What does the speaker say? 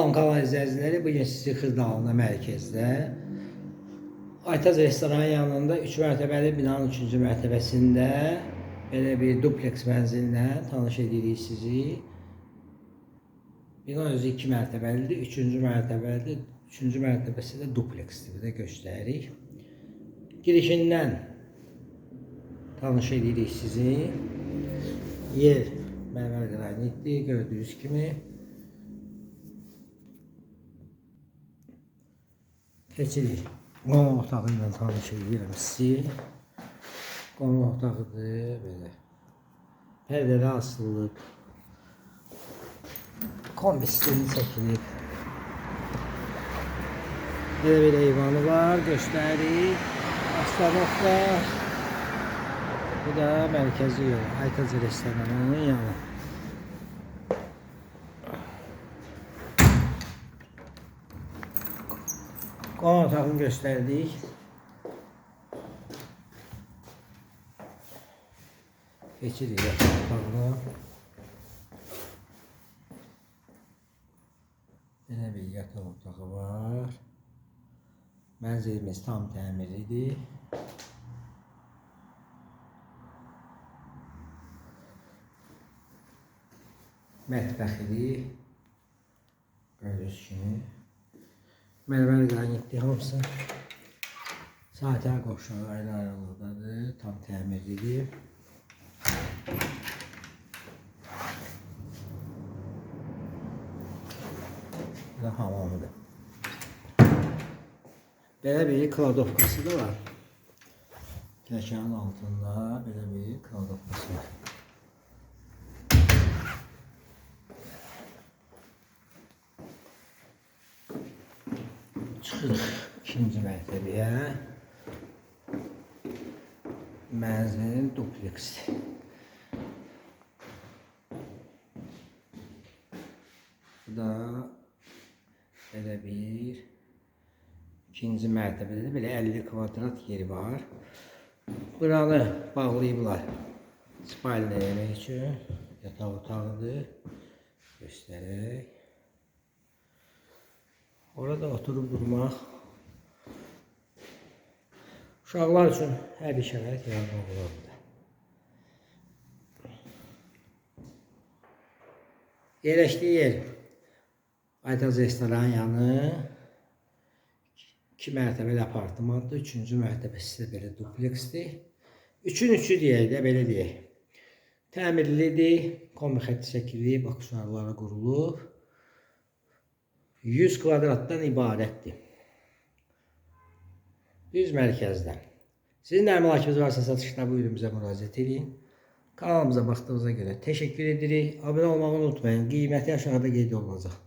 Salam kanal izləyiciləri, bugün sizi Xırdalında mərkəzdə Aytaz restoranın yanında 3 mərtəbəli binanın 3-cü mərtəbəsində belə bir dupleks mənzillə tanış edirik sizi. Bina özü 2 mərtəbəlidir, 3-cü mərtəbəlidir, 3-cü mərtəbəsi də dupleksdir, bir də göstəririk. Girişindən tanış edirik sizi. Yer mərmər qranitdir, gördüyünüz kimi. Keçirik. Qonaq otağı ilə tanış edirəm sizi. Qonaq otağıdır, belə. Pərdədə asılıb. Kombi sistemi çəkilib. Belə bir eyvanı var, göstərik. Aslanokla. Bu da mərkəzi yol, Aytaz restoranının yanı. Qonaq otağını göstərdik. Keçirik yataq otağına. Belə bir yataq otağı var. Mənzilimiz tam təmirlidir. Mətbəxidir. Gördüyünüz kimi. Mərmər qranitli hamısı. Saatlər qovşağı ayrı-ayrılıqdadır. Tam təmirlidir. Bu da hamamıdır. Belə bir kladovkası da var. Kəşanın altında belə bir kladovkası var. Çıxırıq ikinci mərtəbəyə. Mənzilin dupleksdir. Bu da belə bir ikinci mərtəbədə belə 50 kvadrat yeri var. Buranı bağlayıblar. Spalna yemək üçün yataq otağıdır. Göstərək. Orada oturup durmaq. Uşaqlar üçün hər bir şərait yaratmaq olar burada. Yerləşdiyi yer Aytaz restoranın yanı. 2 mərtəbəli apartmandır. 3-cü mərtəbəsi də belə dupleksdir. 3-ün 3'ü deyək də, belə deyək. Təmirlidir, kombi xətti çəkilib, aksesuarlara qurulub. 100 kvadratdan ibarətdir. Düz mərkəzdən. Sizin də əmlakınız varsa satışda buyurun bizə müraciət edin. Kanalımıza baxdığınıza görə təşəkkür edirik. Abunə olmağı unutmayın. Qiyməti aşağıda qeyd olunacaq.